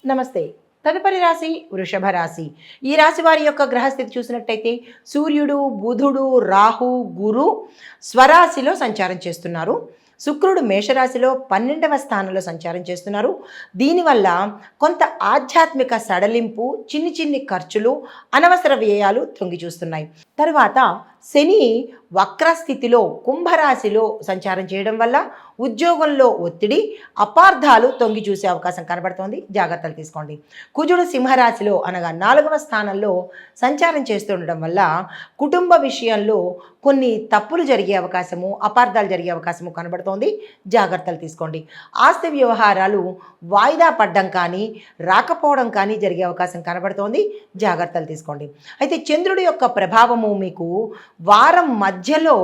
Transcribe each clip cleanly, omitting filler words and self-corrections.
నమస్తే. తదుపరి రాశి వృషభ రాశి. ఈ రాశి వారి యొక్క గ్రహస్థితి చూసినట్టయితే సూర్యుడు, బుధుడు, రాహు, గురు స్వరాశిలో సంచారం చేస్తున్నారు. శుక్రుడు మేషరాశిలో 12వ స్థానంలో సంచారం చేస్తున్నారు. దీనివల్ల కొంత ఆధ్యాత్మిక సడలింపు, చిన్ని చిన్ని ఖర్చులు, అనవసర వ్యయాలు తొంగి చూస్తున్నాయి. తర్వాత శని వక్రస్థితిలో కుంభరాశిలో సంచారం చేయడం వల్ల ఉద్యోగంలో ఒత్తిడి, అపార్థాలు తొంగి చూసే అవకాశం కనబడుతోంది. జాగ్రత్తలు తీసుకోండి. కుజుడు సింహరాశిలో అనగా 4వ స్థానంలో సంచారం చేస్తుండడం వల్ల కుటుంబ విషయంలో కొన్ని తప్పులు జరిగే అవకాశము, అపార్థాలు జరిగే అవకాశము కనబడుతోంది. జాగ్రత్తలు తీసుకోండి. ఆస్తి వ్యవహారాలు వాయిదా పడ్డం కానీ, రాకపోవడం కానీ జరిగే అవకాశం కనబడుతోంది. జాగ్రత్తలు తీసుకోండి. అయితే చంద్రుడి యొక్క ప్రభావము మీకు వారం మధ్యలో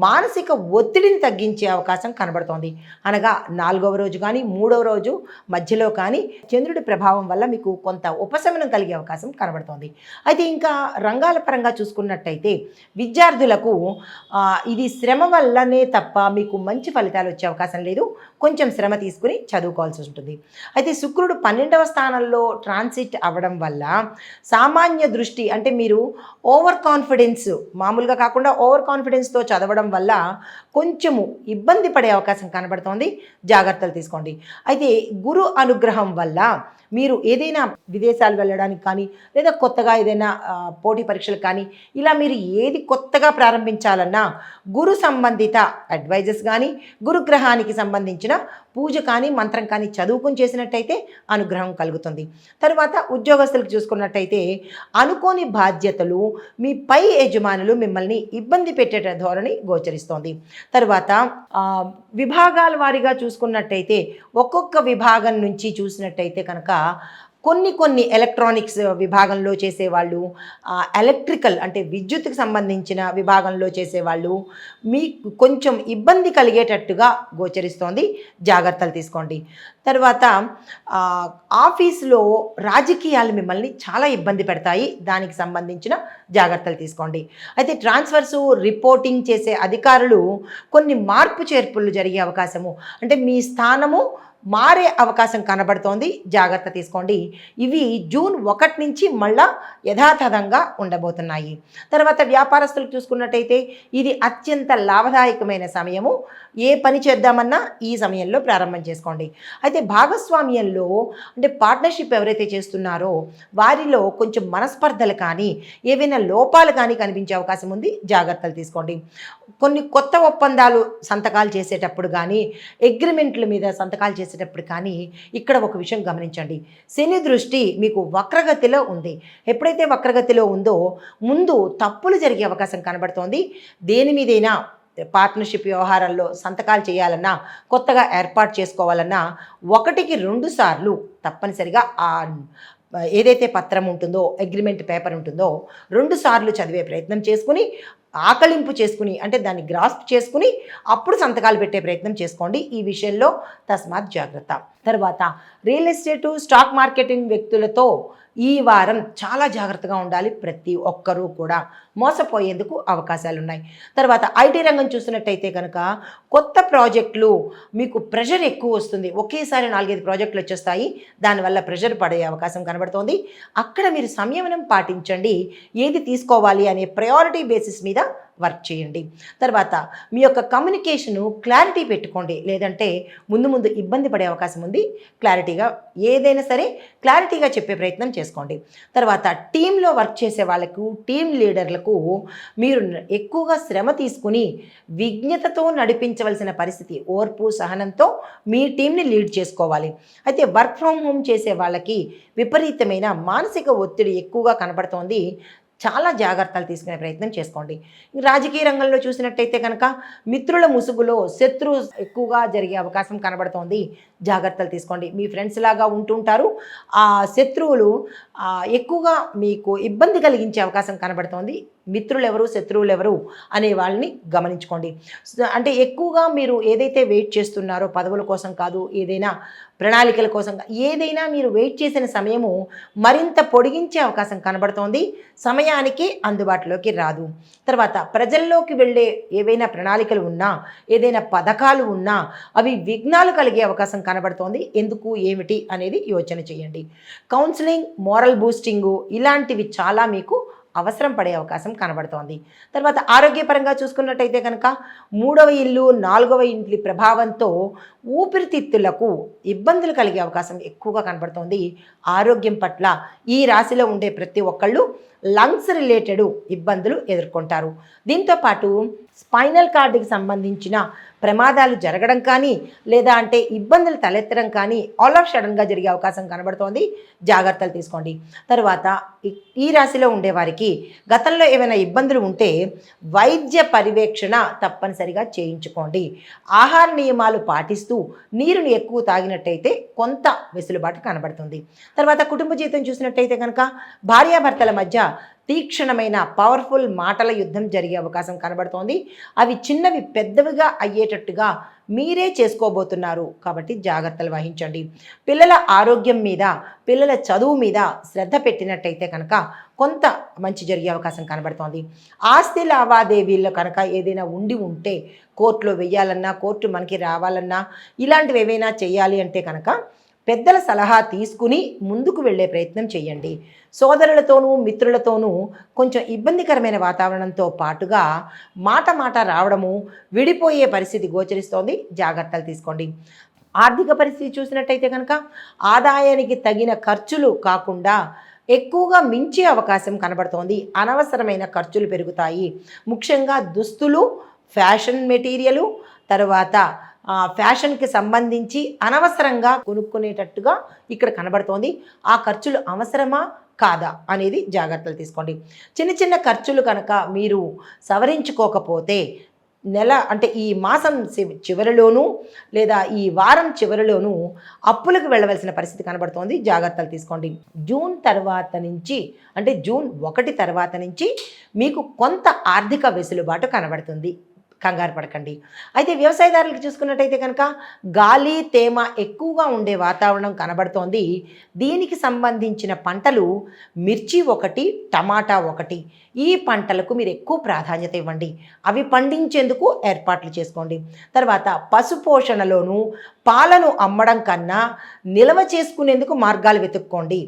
మానసిక ఒత్తిడిని తగ్గించే అవకాశం కనబడుతోంది. అనగా 4వ రోజు కానీ, 3వ రోజు మధ్యలో కానీ చంద్రుడి ప్రభావం వల్ల మీకు కొంత ఉపశమనం కలిగే అవకాశం కనబడుతోంది. అయితే ఇంకా రంగాల పరంగా చూసుకున్నట్టయితే విద్యార్థులకు ఇది శ్రమ వల్లనే తప్ప మీకు మంచి ఫలితాలు వచ్చే అవకాశం లేదు. కొంచెం శ్రమ తీసుకుని చదువుకోవాల్సి ఉంటుంది. అయితే శుక్రుడు 12వ స్థానంలో ట్రాన్సిట్ అవ్వడం వల్ల సామాన్య దృష్టి అంటే మీరు ఓవర్ కాన్ఫిడెన్స్, మామూలుగా కాకుండా ఓవర్ కాన్ఫిడెన్స్తో చదవడం వల్ల కొంచెము ఇబ్బంది పడే అవకాశం కనబడుతోంది. జాగ్రత్తలు తీసుకోండి. అయితే గురు అనుగ్రహం వల్ల మీరు ఏదైనా విదేశాలు వెళ్ళడానికి కానీ, లేదా కొత్తగా ఏదైనా పోటీ పరీక్షలు కానీ, ఇలా మీరు ఏది కొత్తగా ప్రారంభించాలన్నా గురు సంబంధిత అడ్వైజెస్ కానీ, గురుగ్రహానికి సంబంధించిన పూజ కానీ, మంత్రం కానీ చదువుకుని చేసినట్టయితే అనుగ్రహం కలుగుతుంది. తర్వాత ఉద్యోగస్తులకు చూసుకున్నట్టయితే అనుకోని బాధ్యతలు, మీ పై యజమానులు మిమ్మల్ని ఇబ్బంది పెట్టే ధోరణి గోచరిస్తోంది. తర్వాత విభాగాల వారీగా చూసుకున్నట్టయితే ఒక్కొక్క విభాగం నుంచి చూసినట్టయితే కనుక కొన్ని ఎలక్ట్రానిక్స్ విభాగంలో చేసేవాళ్ళు, ఎలక్ట్రికల్ అంటే విద్యుత్తుకు సంబంధించిన విభాగంలో చేసేవాళ్ళు మీకు కొంచెం ఇబ్బంది కలిగేటట్టుగా గోచరిస్తోంది. జాగ్రత్తలు తీసుకోండి. తర్వాత ఆఫీసులో రాజకీయాలు మిమ్మల్ని చాలా ఇబ్బంది పెడతాయి. దానికి సంబంధించిన జాగ్రత్తలు తీసుకోండి. అయితే ట్రాన్స్ఫర్సు, రిపోర్టింగ్ చేసే అధికారులు కొన్ని మార్పు చేర్పులు జరిగే అవకాశము, అంటే మీ స్థానము మారే అవకాశం కనబడుతోంది. జాగ్రత్త తీసుకోండి. ఇవి జూన్ 1 నుంచి మళ్ళా యథాతథంగా ఉండబోతున్నాయి. తర్వాత వ్యాపారస్తులకు చూసుకున్నట్టయితే ఇది అత్యంత లాభదాయకమైన సమయము. ఏ పని చేద్దామన్నా ఈ సమయంలో ప్రారంభం చేసుకోండి. అయితే భాగస్వామ్యంలో అంటే పార్ట్నర్షిప్ ఎవరైతే చేస్తున్నారో వారిలో కొంచెం మనస్పర్ధలు కానీ, ఏవైనా లోపాలు కానీ కనిపించే అవకాశం ఉంది. జాగ్రత్తలు తీసుకోండి. కొన్ని కొత్త ఒప్పందాలు సంతకాలు చేసేటప్పుడు కానీ, అగ్రిమెంట్ల మీద సంతకాలు చేసేటప్పుడు కానీ ఇక్కడ ఒక విషయం గమనించండి. శని దృష్టి మీకు వక్రగతిలో ఉంది. ఎప్పుడైతే వక్రగతిలో ఉందో ముందు తప్పులు జరిగే అవకాశం కనబడుతోంది. దేని మీదైనా పార్ట్నర్షిప్ వ్యవహారాల్లో సంతకాలు చేయాలన్నా, కొత్తగా ఏర్పాటు చేసుకోవాలన్నా 1కి 2 సార్లు తప్పనిసరిగా ఏదైతే పత్రం ఉంటుందో, అగ్రిమెంట్ పేపర్ ఉంటుందో 2 సార్లు చదివే ప్రయత్నం చేసుకుని, ఆకలింపు చేసుకుని, అంటే దాన్ని గ్రాస్ప్ చేసుకుని అప్పుడు సంతకాలు పెట్టే ప్రయత్నం చేసుకోండి. ఈ విషయంలో తస్మాత్ జాగ్రత్త. తర్వాత రియల్ ఎస్టేటు, స్టాక్ మార్కెటింగ్ వ్యక్తులతో ఈ వారం చాలా జాగ్రత్తగా ఉండాలి. ప్రతి ఒక్కరూ కూడా మోసపోయేందుకు అవకాశాలు ఉన్నాయి. తర్వాత ఐటీ రంగం చూసినట్టయితే కనుక కొత్త ప్రాజెక్టులు మీకు ప్రెషర్ ఎక్కువ వస్తుంది. ఒకేసారి 4-5 ప్రాజెక్టులు వచ్చేస్తాయి. దానివల్ల ప్రెషర్ పడే అవకాశం కనబడుతోంది. అక్కడ మీరు సంయమనం పాటించండి. ఏది తీసుకోవాలి అనే ప్రయారిటీ బేసిస్ మీద వర్క్ చేయండి. తర్వాత మీ యొక్క కమ్యూనికేషను క్లారిటీ పెట్టుకోండి. లేదంటే ముందు ఇబ్బంది పడే అవకాశం ఉంది. క్లారిటీగా ఏదైనా సరే క్లారిటీగా చెప్పే ప్రయత్నం చేసుకోండి. తర్వాత టీంలో వర్క్ చేసే వాళ్ళకు, టీం లీడర్లకు మీరు ఎక్కువగా శ్రమ తీసుకుని విజ్ఞతతో నడిపించవలసిన పరిస్థితి, ఓర్పు సహనంతో మీ టీంని లీడ్ చేసుకోవాలి. అయితే వర్క్ ఫ్రమ్ హోమ్ చేసే వాళ్ళకి విపరీతమైన మానసిక ఒత్తిడి ఎక్కువగా కనబడుతోంది. చాలా జాగ్రత్తలు తీసుకునే ప్రయత్నం చేసుకోండి. రాజకీయ రంగంలో చూసినట్టయితే కనుక మిత్రుల ముసుగులో శత్రువు ఎక్కువగా జరిగే అవకాశం కనబడుతోంది. జాగ్రత్తలు తీసుకోండి. మీ ఫ్రెండ్స్ లాగా ఉంటుంటారు. ఆ శత్రువులు ఎక్కువగా మీకు ఇబ్బంది కలిగించే అవకాశం కనబడుతోంది. మిత్రులు ఎవరు, శత్రువులు ఎవరు అనే వాళ్ళని గమనించుకోండి. అంటే ఎక్కువగా మీరు ఏదైతే వెయిట్ చేస్తున్నారో పదవుల కోసం కాదు, ఏదైనా ప్రణాళికల కోసం ఏదైనా మీరు వెయిట్ చేసిన సమయము మరింత పొడిగించే అవకాశం కనబడుతోంది. సమయానికి అందుబాటులోకి రాదు. తర్వాత ప్రజల్లోకి వెళ్ళే ఏవైనా ప్రణాళికలు ఉన్నా, ఏదైనా పథకాలు ఉన్నా అవి విఘ్నాలు కలిగే అవకాశం కనబడుతోంది. ఎందుకు, ఏమిటి అనేది యోచన చేయండి. కౌన్సిలింగ్, మోరల్ బూస్టింగు ఇలాంటివి చాలా మీకు అవసరం పడే అవకాశం కనబడుతోంది. తర్వాత ఆరోగ్యపరంగా చూసుకున్నట్టయితే కనుక 3వ ఇల్లు, 4వ ఇంటి ప్రభావంతో ఊపిరితిత్తులకు ఇబ్బందులు కలిగే అవకాశం ఎక్కువగా కనబడుతోంది. ఆరోగ్యం పట్ల ఈ రాశిలో ఉండే ప్రతి ఒక్కళ్ళు లంగ్స్ రిలేటెడ్ ఇబ్బందులు ఎదుర్కొంటారు. దీంతోపాటు స్పైనల్ కార్డుకి సంబంధించిన ప్రమాదాలు జరగడం కానీ, లేదా అంటే ఇబ్బందులు తలెత్తడం కానీ ఆల్ ఆఫ్ సడన్గా జరిగే అవకాశం కనబడుతోంది. జాగ్రత్తలు తీసుకోండి. తర్వాత ఈ రాశిలో ఉండేవారికి గతంలో ఏమైనా ఇబ్బందులు ఉంటే వైద్య పర్యవేక్షణ తప్పనిసరిగా చేయించుకోండి. ఆహార నియమాలు పాటిస్తూ నీరుని ఎక్కువ తాగినట్టయితే కొంత వెసులుబాటు కనబడుతుంది. తర్వాత కుటుంబ జీవితం చూసినట్టయితే కనుక భార్యాభర్తల మధ్య తీక్షణమైన పవర్ఫుల్ మాటల యుద్ధం జరిగే అవకాశం కనబడుతోంది. అవి చిన్నవి పెద్దవిగా అయ్యేటట్టుగా మీరే చేసుకోబోతున్నారు. కాబట్టి జాగ్రత్తలు వహించండి. పిల్లల ఆరోగ్యం మీద, పిల్లల చదువు మీద శ్రద్ధ పెట్టినట్టయితే కనుక కొంత మంచి జరిగే అవకాశం కనబడుతోంది. ఆస్తి లావాదేవీల్లో కనుక ఏదైనా ఉంటే కోర్టులో వెయ్యాలన్నా, కోర్టు మనకి రావాలన్నా, ఇలాంటివి ఏవైనా చేయాలి అంటే కనుక పెద్దల సలహా తీసుకుని ముందుకు వెళ్ళే ప్రయత్నం చేయండి. సోదరులతోనూ మిత్రులతోనూ కొంచెం ఇబ్బందికరమైన వాతావరణంతో పాటుగా మాట రావడము, విడిపోయే పరిస్థితి గోచరిస్తోంది. జాగ్రత్తలు తీసుకోండి. ఆర్థిక పరిస్థితి చూసినట్టయితే కనుక ఆదాయానికి తగిన ఖర్చులు కాకుండా ఎక్కువగా మించే అవకాశం కనబడుతోంది. అనవసరమైన ఖర్చులు పెరుగుతాయి. ముఖ్యంగా దుస్తులు, ఫ్యాషన్ మెటీరియలు, తర్వాత ఫ్యాషన్కి సంబంధించి అనవసరంగా కొనుక్కునేటట్టుగా ఇక్కడ కనబడుతోంది. ఆ ఖర్చులు అవసరమా కాదా అనేది జాగ్రత్తలు తీసుకోండి. చిన్న చిన్న ఖర్చులు కనుక మీరు సవరించుకోకపోతే అంటే ఈ మాసం చివరిలోనూ లేదా ఈ వారం చివరిలోనూ అప్పులకు వెళ్ళవలసిన పరిస్థితి కనబడుతోంది. జాగ్రత్తలు తీసుకోండి. జూన్ తర్వాత నుంచి, అంటే జూన్ 1 తర్వాత నుంచి మీకు కొంత ఆర్థిక వెసులుబాటు కనబడుతుంది. కంగారు పడకండి. అయితే వ్యవసాయదారులకు చూసుకున్నట్టయితే కనుక గాలి, తేమ ఎక్కువగా ఉండే వాతావరణం కనబడుతోంది. దీనికి సంబంధించిన పంటలు మిర్చి 1, టమాటా 1, ఈ పంటలకు మీరు ఎక్కువ ప్రాధాన్యత ఇవ్వండి. అవి పండించేందుకు ఏర్పాట్లు చేసుకోండి. తర్వాత పశుపోషణలోనూ పాలను అమ్మడం కన్నా నిల్వ చేసుకునేందుకు మార్గాలు వెతుక్కోండి.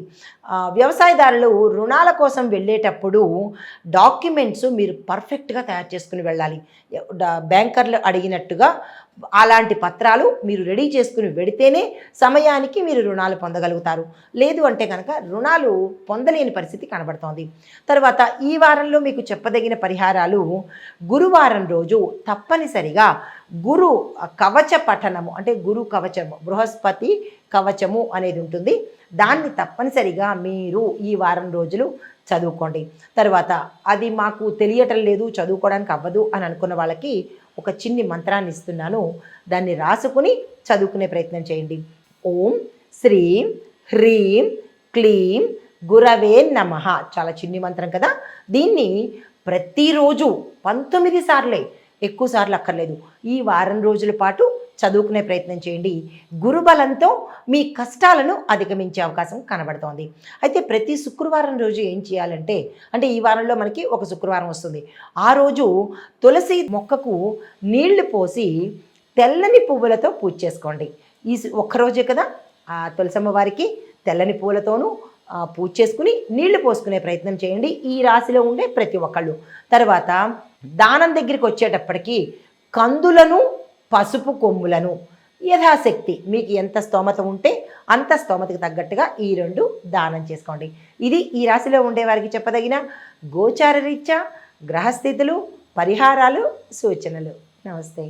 వ్యవసాయదారులు రుణాల కోసం వెళ్ళేటప్పుడు డాక్యుమెంట్స్ మీరు పర్ఫెక్ట్గా తయారు చేసుకుని వెళ్ళాలి. బ్యాంకర్లు అడిగినట్టుగా అలాంటి పత్రాలు మీరు రెడీ చేసుకుని వెడితేనే సమయానికి మీరు రుణాలు పొందగలుగుతారు. లేదు అంటే కనుక రుణాలు పొందలేని పరిస్థితి కనబడుతోంది. తర్వాత ఈ వారంలో మీకు చెప్పదగిన పరిహారాలు, గురువారం రోజు తప్పనిసరిగా గురు కవచ పఠనము, అంటే గురు కవచము, బృహస్పతి కవచము అనేది ఉంటుంది. దాన్ని తప్పనిసరిగా మీరు ఈ వారం రోజులు చదువుకోండి. తర్వాత అది మాకు తెలియటం లేదు, చదువుకోవడానికి అవ్వదు అని అనుకున్న వాళ్ళకి ఒక చిన్ని మంత్రాన్ని ఇస్తున్నాను. దాన్ని రాసుకుని చదువుకునే ప్రయత్నం చేయండి. ఓం శ్రీం హ్రీం క్లీం గురవే నమః. చాలా చిన్ని మంత్రం కదా. దీన్ని ప్రతిరోజు 19 సార్లే, ఎక్కువ సార్లు అక్కర్లేదు, ఈ వారం రోజుల పాటు చదువుకునే ప్రయత్నం చేయండి. గురుబలంతో మీ కష్టాలను అధిగమించే అవకాశం కనబడుతోంది. అయితే ప్రతి శుక్రవారం రోజు ఏం చేయాలంటే, అంటే ఈ వారంలో మనకి ఒక శుక్రవారం వస్తుంది, ఆ రోజు తులసి మొక్కకు నీళ్లు పోసి తెల్లని పువ్వులతో పూజ చేసుకోండి. ఈ ఒక్కరోజే కదా, ఆ తులసమ్మ వారికి తెల్లని పువ్వులతోనూ పూజ చేసుకుని నీళ్లు పోసుకునే ప్రయత్నం చేయండి, ఈ రాశిలో ఉండే ప్రతి ఒక్కళ్ళు. తర్వాత దానం దగ్గరికి వచ్చేటప్పటికి కందులను, పసుపు కొమ్ములను యథాశక్తి మీకు ఎంత స్తోమత ఉంటే అంత స్తోమతకు తగ్గట్టుగా ఈ 2 దానం చేసుకోండి. ఇది ఈ రాశిలో ఉండేవారికి చెప్పదగిన గోచార రీత్యా గ్రహస్థితులు, పరిహారాలు, సూచనలు. నమస్తే.